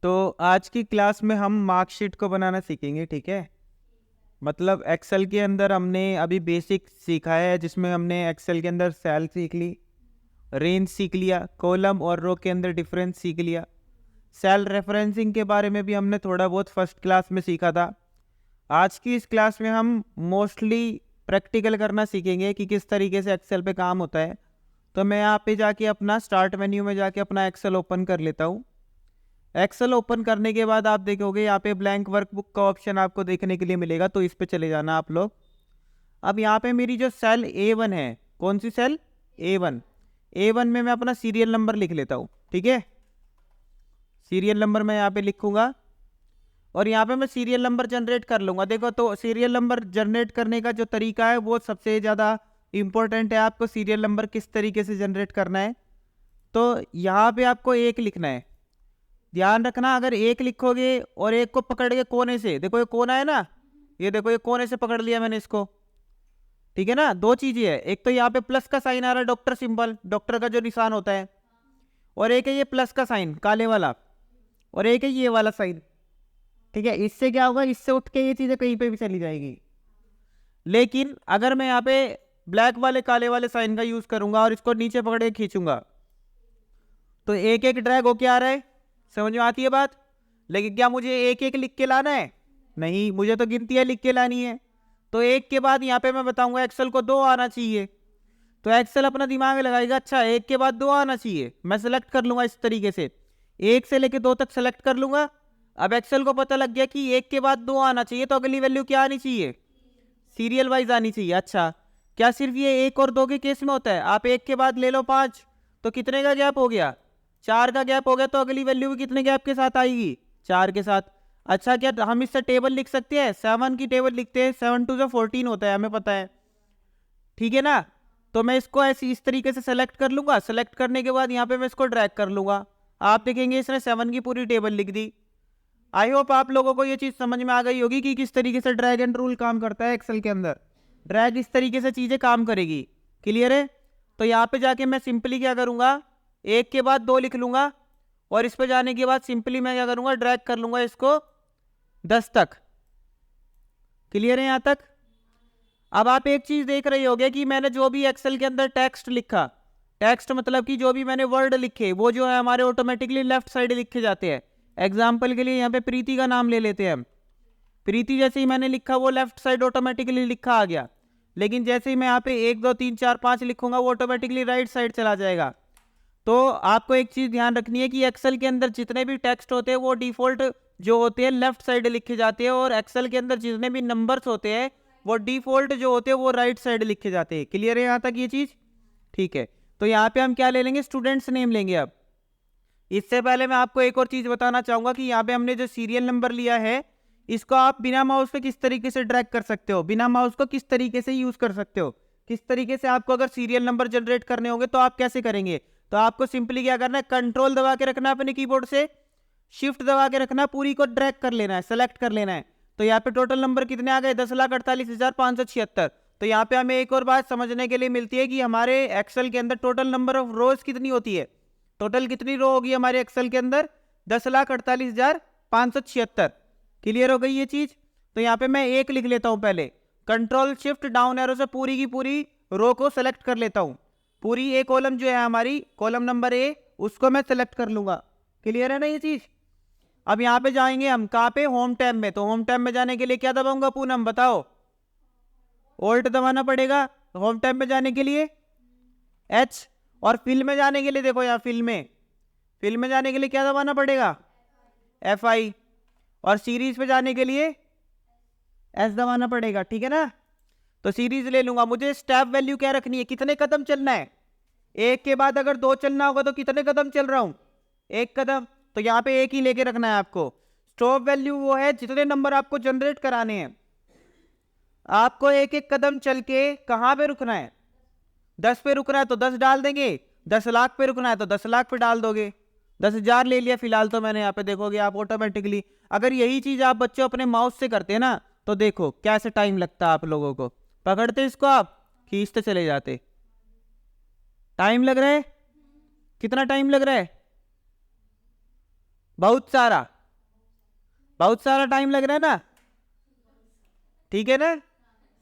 तो आज की क्लास में हम मार्कशीट को बनाना सीखेंगे, ठीक है। मतलब एक्सेल के अंदर हमने अभी बेसिक सीखा है, जिसमें हमने एक्सेल के अंदर सेल सीख ली, रेंज सीख लिया, कॉलम और रो के अंदर डिफरेंस सीख लिया। सेल रेफरेंसिंग के बारे में भी हमने थोड़ा बहुत फर्स्ट क्लास में सीखा था। आज की इस क्लास में हम मोस्टली प्रैक्टिकल करना सीखेंगे कि किस तरीके से एक्सेल पे काम होता है। तो मैं यहाँ पे जाके अपना स्टार्ट मेन्यू में जाके अपना एक्सेल ओपन कर लेता हूँ। एक्सेल ओपन करने के बाद आप देखोगे यहाँ पे ब्लैंक वर्कबुक का ऑप्शन आपको देखने के लिए मिलेगा, तो इस पे चले जाना आप लोग। अब यहाँ पे मेरी जो सेल A1 है, कौन सी सेल? A1। A1 में मैं अपना सीरियल नंबर लिख लेता हूँ, ठीक है। सीरियल नंबर मैं यहाँ पे लिखूंगा और यहाँ पे मैं सीरियल नंबर जनरेट कर लूंगा। देखो, तो सीरियल नंबर जनरेट करने का जो तरीका है वो सबसे ज़्यादा इंपॉर्टेंट है। आपको सीरियल नंबर किस तरीके से जनरेट करना है, तो यहाँ पे आपको एक लिखना है। ध्यान रखना, अगर एक लिखोगे और एक को पकड़ के कोने से, देखो ये कोना है ना, ये देखो ये कोने से पकड़ लिया मैंने इसको, ठीक है ना। दो चीजें है, एक तो यहाँ पे प्लस का साइन आ रहा है, डॉक्टर सिंबल, डॉक्टर का जो निशान होता है, और एक है ये प्लस का साइन काले वाला, और एक है ये वाला साइन, ठीक है। इससे क्या होगा, इससे उठ के ये चीजें कहीं पे भी चली जाएगी। लेकिन अगर मैं यहाँ पे ब्लैक वाले काले वाले साइन का यूज करूंगा और इसको नीचे पकड़ के खींचूंगा, तो एक एक ड्रैग होके आ रहा है। समझ में आती है बात? लेकिन क्या मुझे एक एक लिख के लाना है? नहीं, मुझे तो गिनतियां लिख के लानी है। तो एक के बाद यहाँ पे मैं बताऊंगा एक्सेल को 2 आना चाहिए, तो एक्सेल अपना दिमाग लगाएगा, अच्छा एक के बाद 2 आना चाहिए, मैं सेलेक्ट कर लूंगा इस तरीके से, 1 से लेके 2 तक सेलेक्ट कर लूंगा। अब एक्सेल को पता लग गया कि एक के बाद 2 आना चाहिए, तो अगली वैल्यू क्या आनी चाहिए? सीरियल वाइज आनी चाहिए। अच्छा, क्या सिर्फ ये 1 और 2 के केस में होता है? आप एक के बाद ले लो 5, तो कितने का गैप हो गया? 4 का गैप हो गया, तो अगली वैल्यू भी कितने गैप के साथ आएगी? 4 के साथ। अच्छा, क्या हम इससे टेबल लिख सकते हैं? 7 की टेबल लिखते हैं, 7 टू 14 होता है, हमें पता है, ठीक है ना। तो मैं इसको ऐसी इस तरीके से सेलेक्ट कर लूंगा। सेलेक्ट करने के बाद यहाँ पे मैं इसको ड्रैग कर लूंगा। आप देखेंगे इसने 7 की पूरी टेबल लिख दी। आई होप आप लोगों को ये चीज समझ में आ गई होगी कि किस तरीके से ड्रैग एंड रूल काम करता है एक्सेल के अंदर। ड्रैग इस तरीके से चीजें काम करेगी। क्लियर है? तो यहाँ पे जाके मैं सिंपली क्या करूंगा, एक के बाद 2 लिख लूंगा, और इस पे जाने के बाद सिंपली मैं क्या करूंगा, ड्रैग कर लूंगा इसको 10 तक। क्लियर है यहाँ तक? अब आप एक चीज देख रहे होगे कि मैंने जो भी एक्सेल के अंदर टेक्स्ट लिखा, टेक्स्ट मतलब कि जो भी मैंने वर्ड लिखे, वो जो है हमारे ऑटोमेटिकली लेफ्ट साइड लिखे जाते हैं। एग्जाम्पल के लिए यहाँ पे प्रीति का नाम ले लेते हैं हम। प्रीति जैसे ही मैंने लिखा वो लेफ्ट साइड ऑटोमेटिकली लिखा आ गया। लेकिन जैसे ही मैं यहाँ पे 1 2 3 4 5 लिखूंगा, वो ऑटोमेटिकली राइट साइड चला जाएगा। तो आपको एक चीज ध्यान रखनी है कि एक्सेल के अंदर जितने भी टेक्स्ट होते हैं वो डिफॉल्ट जो होते हैं लेफ्ट साइड लिखे जाते हैं, और एक्सेल के अंदर जितने भी नंबर्स होते हैं वो डिफॉल्ट जो होते हैं वो राइट साइड लिखे जाते हैं। क्लियर है यहाँ तक ये चीज? ठीक है। तो यहाँ पे हम क्या ले लेंगे, स्टूडेंट्स नेम लेंगे। अब इससे पहले मैं आपको एक और चीज बताना चाहूंगा कि यहाँ पे हमने जो सीरियल नंबर लिया है, इसको आप बिना माउस पे किस तरीके से ड्रैग कर सकते हो, बिना माउस को किस तरीके से यूज कर सकते हो, किस तरीके से आपको अगर सीरियल नंबर जनरेट करने होंगे तो आप कैसे करेंगे। तो आपको सिंपली क्या करना है, कंट्रोल दबा के रखना है अपने कीबोर्ड से, शिफ्ट दबा के रखना, पूरी को ड्रैग कर लेना है, सेलेक्ट कर लेना है। तो यहाँ पे टोटल नंबर कितने आ गए, 10,48,576। तो यहाँ पे हमें एक और बात समझने के लिए मिलती है कि हमारे एक्सेल के अंदर टोटल नंबर ऑफ रोज कितनी होती है। टोटल कितनी रो होगी हमारे एक्सेल के अंदर? 10,48,576। क्लियर हो गई ये चीज? तो यहाँ पे मैं एक लिख लेता हूं पहले, कंट्रोल शिफ्ट डाउन एरो से पूरी की पूरी रो को सेलेक्ट कर लेता हूं। पूरी ए कॉलम जो है हमारी, कॉलम नंबर ए, उसको मैं सेलेक्ट कर लूंगा। क्लियर है ना ये चीज? अब यहाँ पे जाएंगे हम कहाँ पे, होम टैब में। तो होम टैब में जाने के लिए क्या दबाऊंगा पूनम, बताओ? ऑल्ट दबाना पड़ेगा होम टैब में जाने के लिए, एच। और फिल में जाने के लिए देखो यहाँ फिल में जाने के लिए क्या दबाना पड़ेगा, F5। और सीरीज पे जाने के लिए एस दबाना पड़ेगा, ठीक है ना। तो सीरीज ले लूंगा। मुझे स्टेप वैल्यू क्या रखनी है, कितने कदम चलना है, एक के बाद अगर 2 चलना होगा तो कितने कदम चल रहा हूं, 1 कदम। तो यहाँ पे एक ही लेके रखना है आपको। स्टॉप वैल्यू वो है जितने नंबर आपको जनरेट कराने हैं, आपको एक एक कदम चल के कहां पे रुकना है। 10 पे रुकना है तो 10 डाल देंगे, 10 लाख पे रुकना है तो 10 लाख पे डाल दोगे। 10,000 ले लिया फिलहाल तो मैंने, यहाँ पे देखोगे आप ऑटोमेटिकली। अगर यही चीज आप बच्चों अपने माउस से करते हैं ना, तो देखो कैसे टाइम लगता है आप लोगों को। पकड़ते इसको आप, खींचते चले जाते, टाइम लग रहा है। कितना टाइम लग रहा है? बहुत सारा, बहुत सारा टाइम लग रहा है ना, ठीक है ना,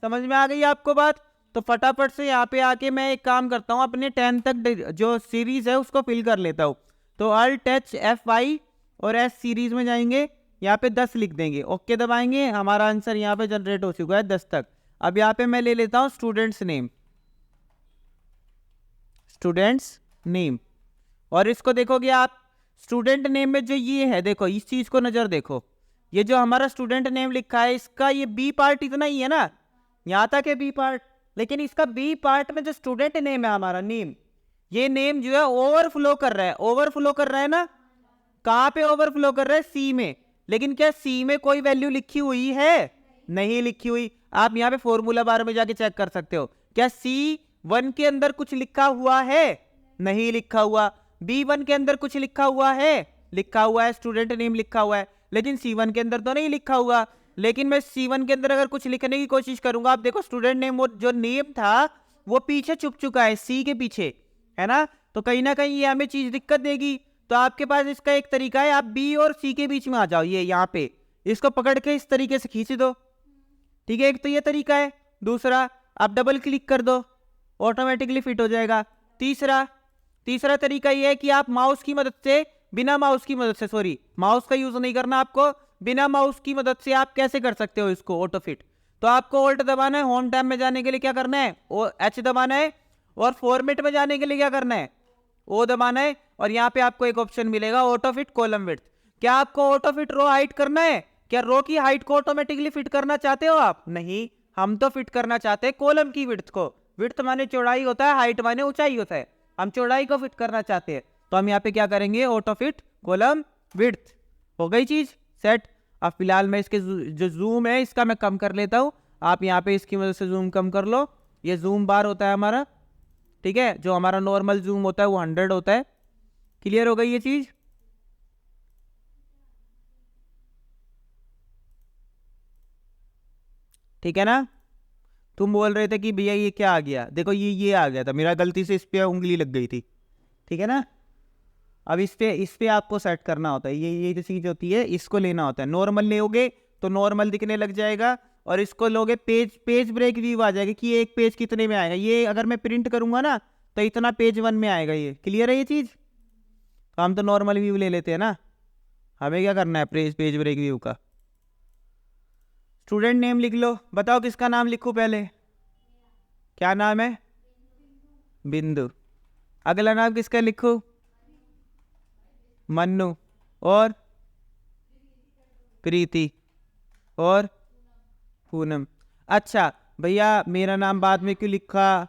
समझ में आ गई आपको बात। तो फटाफट से यहाँ पे आके मैं एक काम करता हूँ, अपने 10 तक जो सीरीज है उसको फिल कर लेता हूँ। तो अल्ट एच F5 और एस सीरीज में जाएंगे, यहाँ पे 10 लिख देंगे, ओके दबाएंगे, हमारा आंसर यहाँ पे जनरेट हो चुका है 10 तक। अब यहाँ पे मैं ले लेता हूँ स्टूडेंट्स नेम, स्टूडेंट्स नेम, और इसको देखोगे आप, स्टूडेंट नेम में जो ये है, देखो इस चीज को नजर देखो, ये जो हमारा स्टूडेंट नेम लिखा है, इसका ये बी पार्ट इतना ही है ना, यहाँ तक है बी पार्ट, लेकिन इसका बी पार्ट में जो स्टूडेंट नेम है हमारा नेम, ये नेम जो है ओवरफ्लो कर रहा है, ओवरफ्लो कर रहा है ना, कहाँ पे ओवरफ्लो कर रहा है, सी में। लेकिन क्या सी में कोई वैल्यू लिखी हुई है, नहीं लिखी हुई। आप यहाँ पे फॉर्मूला बार में जाके चेक कर सकते हो, क्या C1 के अंदर कुछ लिखा हुआ है, नहीं लिखा हुआ। B1 के अंदर कुछ लिखा हुआ है, लिखा हुआ है, स्टूडेंट नेम लिखा हुआ है, लेकिन C1 के अंदर तो नहीं लिखा हुआ। लेकिन मैं C1 के अंदर अगर कुछ लिखने की कोशिश करूंगा, आप देखो स्टूडेंट नेम, वो जो नेम था वो पीछे छुप चुका है, C के पीछे है ना, तो कहीं ना कहीं ये हमें चीज दिक्कत देगी। तो आपके पास इसका एक तरीका है, आप B और C के बीच में आ जाओ, ये यहाँ पे इसको पकड़ के इस तरीके से खींच दो, ठीक है, एक तो ये तरीका है। दूसरा, आप डबल क्लिक कर दो, ऑटोमेटिकली फिट हो जाएगा। तीसरा तरीका ये है कि आप माउस की मदद से, बिना माउस की मदद से, सॉरी माउस का यूज नहीं करना आपको, बिना माउस की मदद से आप कैसे कर सकते हो इसको ऑटो फिट। तो आपको ऑल्ट दबाना है, होम टैब में जाने के लिए क्या करना है, H दबाना है, और फॉर्मेट में जाने के लिए क्या करना है, O दबाना है, और यहाँ पे आपको एक ऑप्शन मिलेगा ऑटो फिट कॉलम विड्थ। क्या आपको ऑटो फिट रो हाइट करना है, क्या रो की हाइट को ऑटोमेटिकली फिट करना चाहते हो आप, नहीं, हम तो फिट करना चाहते हैं कॉलम की विड्थ को। विड्थ माने चौड़ाई होता है, हाइट माने ऊंचाई होता है, हम चौड़ाई को फिट करना चाहते हैं, तो हम यहाँ पे क्या करेंगे, ऑटो फिट कॉलम विड्थ। हो गई चीज सेट। अब फिलहाल मैं इसके जो जूम है इसका मैं कम कर लेता हूँ, आप यहाँ पे इसकी मदद से जूम कम कर लो, ये जूम बार होता है हमारा, ठीक है, जो हमारा नॉर्मल जूम होता है वो 100 होता है। क्लियर हो गई ये चीज, ठीक है ना। तुम बोल रहे थे कि भैया ये क्या आ गया, देखो ये आ गया था, मेरा गलती से इस पे उंगली लग गई थी, ठीक है ना। अब इस पे आपको सेट करना होता है, ये जो चीज होती है इसको लेना होता है, नॉर्मल लोगे तो नॉर्मल दिखने लग जाएगा, और इसको लोगे पेज ब्रेक व्यू आ जाएगा कि एक पेज कितने में आएगा, ये अगर मैं प्रिंट करूंगा ना तो इतना पेज 1 में आएगा, ये क्लियर है ये चीज। तो हम तो नॉर्मल व्यू ले लेते हैं ना, हमें क्या करना है पेज ब्रेक व्यू का। स्टूडेंट नेम लिख लो, बताओ किसका नाम लिखूं पहले, क्या नाम है, बिंदु। अगला नाम किसका लिखूं, मन्नू, और प्रीति, और पूनम। अच्छा भैया मेरा नाम बाद में क्यों लिखा,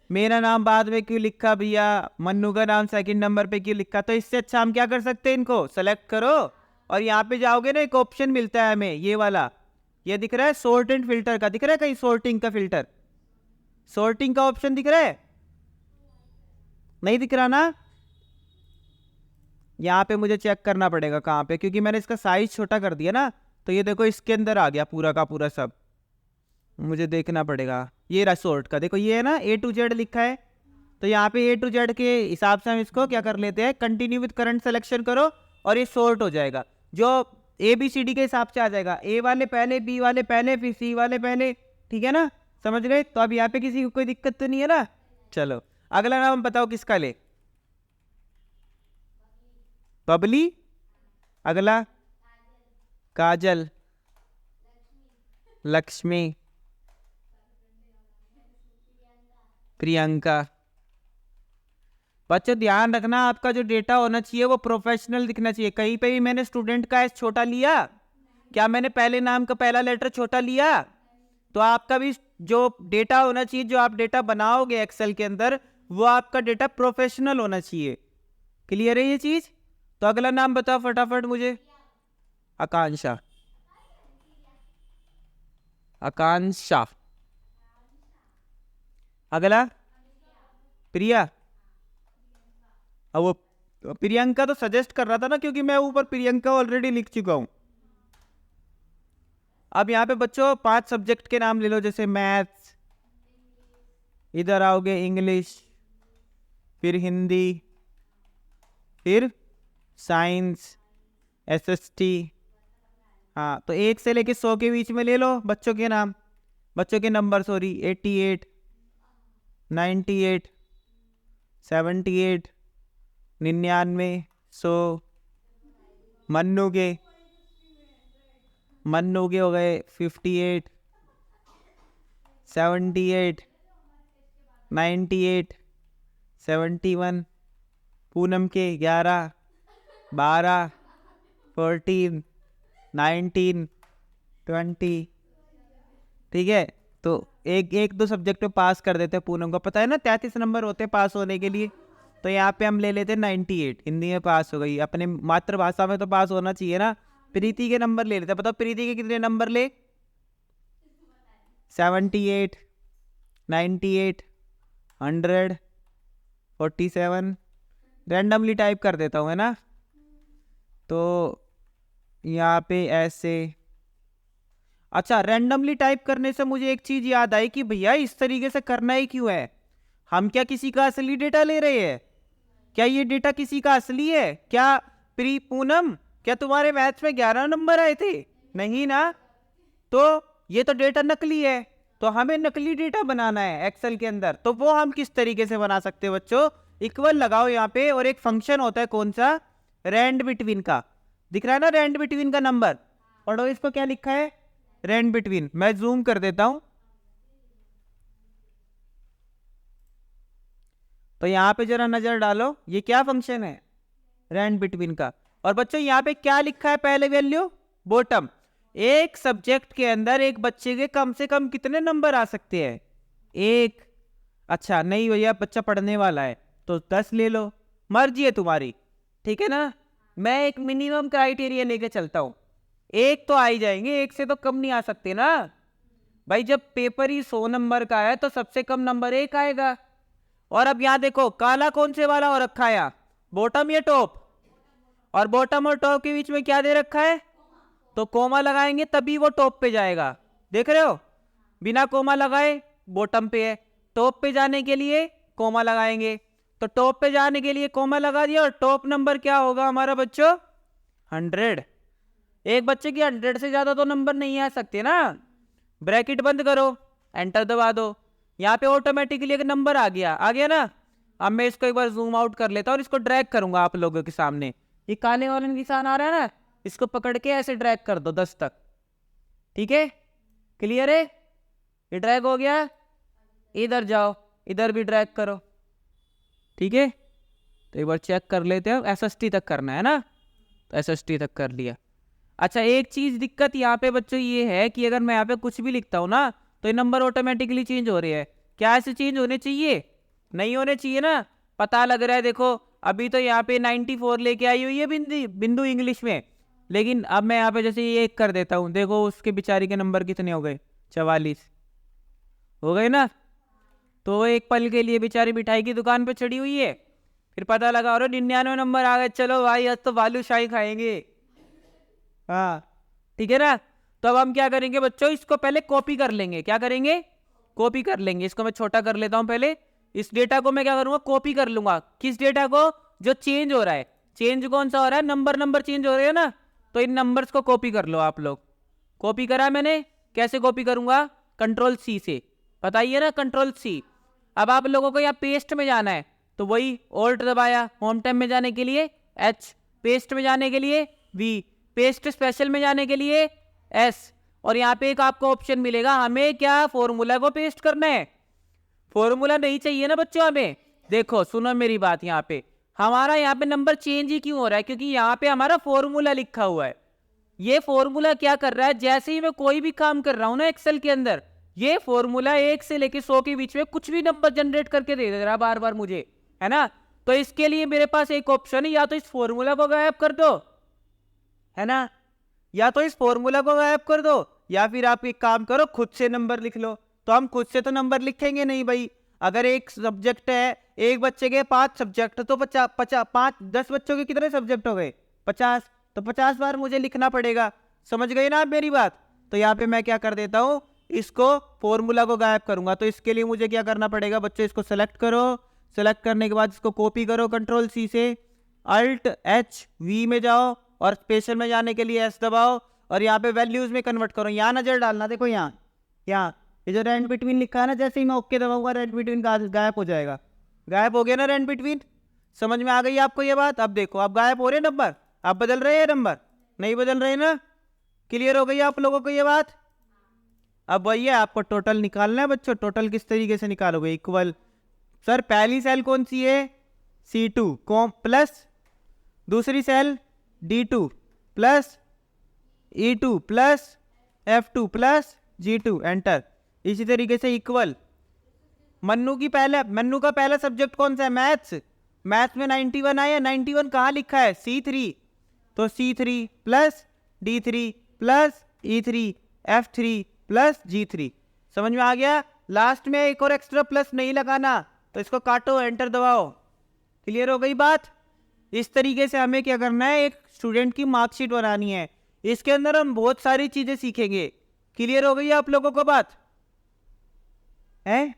मेरा नाम बाद में क्यों लिखा भैया, मन्नू का नाम सेकंड नंबर पे क्यों लिखा। तो इससे अच्छा हम क्या कर सकते हैं, इनको सेलेक्ट करो, और यहाँ पे जाओगे ना, एक ऑप्शन मिलता है हमें ये वाला, ये दिख रहा है सॉर्ट एंड फिल्टर का, दिख रहा है कहीं सॉर्टिंग का फिल्टर, सॉर्टिंग का ऑप्शन दिख रहा है, नहीं दिख रहा ना, यहाँ पे मुझे चेक करना पड़ेगा कहाँ पे, क्योंकि मैंने इसका साइज छोटा कर दिया ना, तो ये देखो इसके अंदर आ गया पूरा का पूरा सब, मुझे देखना पड़ेगा। ये रहा सॉर्ट का, देखो ये है ना A to Z लिखा है, तो यहाँ पे A to Z के हिसाब से हम इसको क्या कर लेते हैं, कंटिन्यू विद करंट सिलेक्शन करो, और ये सॉर्ट हो जाएगा, जो ABCD के हिसाब से आ जाएगा, A वाले पहले, B वाले पहले, फिर C वाले पहले, ठीक है ना, समझ गए। तो अब यहाँ पे किसी को कोई दिक्कत तो नहीं है ना। चलो अगला नाम बताओ किसका ले, बबली, अगला काजल, लक्ष्मी, प्रियंका। बच्चों ध्यान रखना, आपका जो डेटा होना चाहिए वो प्रोफेशनल दिखना चाहिए। कहीं पे भी मैंने स्टूडेंट का एस छोटा लिया, क्या मैंने पहले नाम का पहला लेटर छोटा लिया, तो आपका भी जो डेटा होना चाहिए, जो आप डेटा बनाओगे एक्सेल के अंदर, वो आपका डेटा प्रोफेशनल होना चाहिए। क्लियर है ये चीज। तो अगला नाम बताओ फटाफट मुझे, आकांक्षा, आकांक्षा। अगला प्रिया, अब वो प्रियंका तो सजेस्ट कर रहा था ना, क्योंकि मैं ऊपर प्रियंका ऑलरेडी लिख चुका हूं। अब यहाँ पे बच्चों 5 सब्जेक्ट के नाम ले लो, जैसे मैथ्स, इधर आओगे इंग्लिश, फिर हिंदी, फिर साइंस, एसएसटी। हाँ, तो 1 से लेके 100 के बीच में ले लो बच्चों के नाम, बच्चों के नंबर, सॉरी। 88, 98, 78, 99, 100। मन्नू के हो गए 58, 78, 98, 71। पूनम के 11, 12, 14, 19, 20। ठीक है, तो एक एक दो सब्जेक्ट में पास कर देते हैं। पूनम को पता है ना 33 नंबर होते हैं पास होने के लिए, तो यहाँ पे हम ले लेते हैं 98। हिंदी में पास हो गई, अपने मातृभाषा में तो पास होना चाहिए ना। प्रीति के नंबर ले लेते हैं, बताओ प्रीति के कितने नंबर ले? 78, 98, 100, 47। रैंडमली टाइप कर देता हूँ, है ना। तो यहाँ पे ऐसे, अच्छा, रैंडमली टाइप करने से मुझे एक चीज याद आई कि भैया इस तरीके से करना ही क्यों है? हम क्या किसी का असली डेटा ले रहे हैं? क्या ये डेटा किसी का असली है क्या? पूनम, क्या तुम्हारे मैथ्स में 11 नंबर आए थे? नहीं ना, तो ये तो डेटा नकली है। तो हमें नकली डेटा बनाना है एक्सेल के अंदर, तो वो हम किस तरीके से बना सकते हैं बच्चों? इक्वल लगाओ यहाँ पे, और एक फंक्शन होता है कौन सा? रैंड बिटवीन का। दिख रहा है ना रैंड बिटवीन का नंबर? पढ़ो इसको, क्या लिखा है? Rand between. मैं जूम कर देता हूं, तो यहां पे जरा नजर डालो, ये क्या फंक्शन है? रैंड बिटवीन का। और बच्चों यहाँ पे क्या लिखा है? पहले वैल्यू बॉटम। एक सब्जेक्ट के अंदर एक बच्चे के कम से कम कितने नंबर आ सकते हैं? 1। अच्छा नहीं भैया, बच्चा पढ़ने वाला है तो 10 ले लो, मर्जी है तुम्हारी, ठीक है ना। मैं एक मिनिमम क्राइटेरिया लेके चलता हूं, 1 तो आ ही जाएंगे, 1 से तो कम नहीं आ सकते ना भाई। जब पेपर ही 100 नंबर का है तो सबसे कम नंबर 1 आएगा। और अब यहाँ देखो, काला कौन से वाला हो रखा है यहाँ? बॉटम या टॉप? और बॉटम और टॉप के बीच में क्या दे रखा है? तो कोमा लगाएंगे तभी वो टॉप पे जाएगा। देख रहे हो, बिना कोमा लगाए बॉटम पे है, टॉप पे जाने के लिए कोमा लगाएंगे। तो टॉप पे जाने के लिए कोमा लगा दिया, और टॉप नंबर क्या होगा हमारा बच्चों? 100। एक बच्चे की 100 से ज्यादा तो नंबर नहीं आ सकते ना। ब्रैकेट बंद करो, एंटर दबा दो, यहाँ पे ऑटोमेटिकली एक नंबर आ गया ना। अब मैं इसको एक बार जूम आउट कर लेता हूँ और इसको ड्रैग करूंगा आप लोगों के सामने। ये काले वाले निशान आ रहा है ना, इसको पकड़ के ऐसे ड्रैग कर दो 10 तक। ठीक है, क्लियर है? ये ड्रैग हो गया, इधर जाओ, इधर भी ड्रैग करो। ठीक है, तो एक बार चेक कर लेते हैं। एसएसटी तक करना है ना, तो एसएसटी तक कर लिया। अच्छा, एक चीज दिक्कत यहाँ पे बच्चों ये है कि अगर मैं यहाँ पे कुछ भी लिखता हूँ ना, तो ये नंबर ऑटोमेटिकली चेंज हो रहे हैं। क्या ऐसे चेंज होने चाहिए? नहीं होने चाहिए ना। पता लग रहा है, देखो अभी तो यहाँ पे 94 लेके आई हुई है बिंदु इंग्लिश में, लेकिन अब मैं यहाँ पे जैसे ये 1 कर देता हूँ, देखो उसके बेचारी के नंबर कितने हो गए? 44 हो गए ना। तो एक पल के लिए बेचारी मिठाई की दुकान पे चढ़ी हुई है, फिर पता लगा और 99 नंबर आ गए, चलो भाई आज तो बालूशाही खाएंगे। हाँ, ठीक है ना। तो अब हम क्या करेंगे बच्चों, इसको पहले कॉपी कर लेंगे। क्या करेंगे? कॉपी कर लेंगे। इसको मैं छोटा कर लेता हूं पहले। इस डेटा को मैं क्या करूंगा? कॉपी कर लूंगा। किस डेटा को? जो चेंज हो रहा है। चेंज कौन सा हो रहा है? नंबर चेंज हो रहे हैं ना, तो इन नंबर्स को कॉपी कर लो आप लोग। कॉपी करा मैंने। कैसे कॉपी करूंगा? Ctrl+C से, बताइए ना, Ctrl+C। अब आप लोगों को यहाँ पेस्ट में जाना है, तो वही ऑल्ट दबाया, होम टैब में जाने के लिए H, पेस्ट में जाने के लिए V, पेस्ट स्पेशल में जाने के लिए S, और यहाँ पे एक आपको ऑप्शन मिलेगा, हमें क्या फॉर्मूला को पेस्ट करना है। फॉर्मूला नहीं चाहिए ना बच्चों हमें। देखो सुनो मेरी बात, यहाँ पे हमारा यहाँ पे नंबर चेंज ही क्यों हो रहा है? क्योंकि यहाँ पे हमारा फॉर्मूला लिखा हुआ है। ये फॉर्मूला क्या कर रहा है? जैसे ही मैं कोई भी काम कर रहा हूं ना एक्सेल के अंदर, ये फॉर्मूला 1 से लेके 100 के बीच में कुछ भी नंबर जनरेट करके दे रहा है बार बार मुझे, है ना। तो इसके लिए मेरे पास एक ऑप्शन है, या तो इस फॉर्मूला को गायब कर दो, है ना, या तो इस फॉर्मूला को गायब कर दो, या फिर आप एक काम करो, खुद से नंबर लिख लो। तो हम खुद से तो नंबर लिखेंगे नहीं भाई। अगर एक सब्जेक्ट है, एक बच्चे के 5 सब्जेक्ट, तो 10 बच्चों के कितने सब्जेक्ट हो गए? 50। तो 50 बार मुझे लिखना पड़ेगा। समझ गए ना आप मेरी बात? तो यहाँ पे मैं क्या कर देता हूँ, इसको फॉर्मूला को गायब करूंगा। तो इसके लिए मुझे क्या करना पड़ेगा बच्चों? इसको सेलेक्ट करो, सेलेक्ट करने के बाद इसको कॉपी करो Ctrl+C से, अल्ट एच वी में जाओ और स्पेशल में जाने के लिए एस दबाओ और यहाँ पे वैल्यूज में कन्वर्ट करो। यहाँ नजर डालना, देखो यहाँ ये जो रेंट बिटवीन लिखा है ना, जैसे ही मैं ओके दबाऊंगा रेंट बिटवीन गायब हो जाएगा। गायब हो गया ना रेंट बिटवीन, समझ में आ गई आपको ये बात? अब देखो, अब गायब हो रहे नंबर, अब बदल रहे हैं नंबर, नहीं बदल रहे ना? क्लियर हो गई आप लोगों को ये बात? अब वही है, आपको टोटल निकालना है बच्चों। टोटल किस तरीके से निकालोगे? इक्वल, सर पहली सेल कौन सी है? C2 कॉम प्लस दूसरी cell D2 plus E2 plus F2 plus G2, enter. इसी तरीके से इक्वल, मन्नू का पहला सब्जेक्ट कौन सा है? मैथ्स। मैथ्स में 91 आया, 91 कहाँ लिखा है? C3, तो C3 plus D3 plus E3 F3 plus G3। समझ में आ गया? लास्ट में एक और एक्स्ट्रा प्लस नहीं लगाना, तो इसको काटो, एंटर दबाओ। क्लियर हो गई बात? इस तरीके से हमें क्या करना है, एक स्टूडेंट की मार्कशीट बनानी है। इसके अंदर हम बहुत सारी चीजें सीखेंगे। क्लियर हो गई आप लोगों को बात है?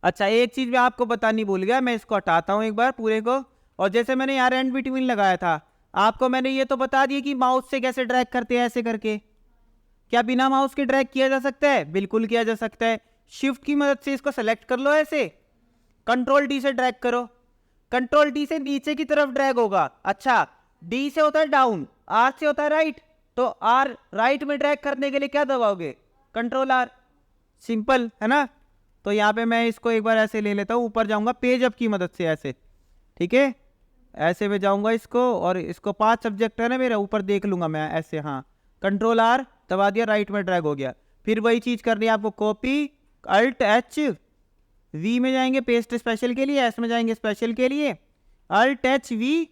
अच्छा, एक चीज मैं आपको बतानी भूल गया, मैं इसको हटाता हूं एक बार पूरे को। और जैसे मैंने यहाँ रेंट बिटवीन लगाया था, आपको मैंने ये तो बता दिया कि माउस से कैसे ड्रैग करते हैं, ऐसे करके। क्या बिना माउस के ड्रैग किया जा सकता है? बिल्कुल किया जा सकता है। शिफ्ट की मदद से इसको सेलेक्ट कर लो, ऐसे कंट्रोल डी से ड्रैग करो। कंट्रोल डी से नीचे की तरफ ड्रैग होगा। अच्छा, डी से होता है डाउन, आर से होता है राइट, तो आर राइट में ड्रैग करने के लिए क्या दबाओगे? Control are. सिंपल है ना? तो यहाँ पे मैं इसको एक बार ऐसे ले लेता हूँ, ऊपर जाऊंगा पेज अप की मदद से, ऐसे, ठीक है? ऐसे में जाऊंगा इसको, और इसको 5 सब्जेक्ट है ना मेरा, ऊपर देख लूंगा मैं ऐसे, हाँ, कंट्रोल आर दबा दिया, राइट में ड्रैग हो गया। फिर वही चीज करनी है आपको, कॉपी अल्ट एच वी में जाएंगे पेस्ट स्पेशल के लिए, एस में जाएंगे स्पेशल के लिए, अल्ट एच वी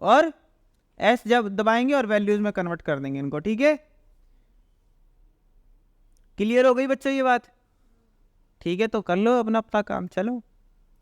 और एस जब दबाएंगे और वैल्यूज में कन्वर्ट कर देंगे इनको, ठीक है? क्लियर हो गई बच्चों ये बात? ठीक है, तो कर लो अपना काम, चलो।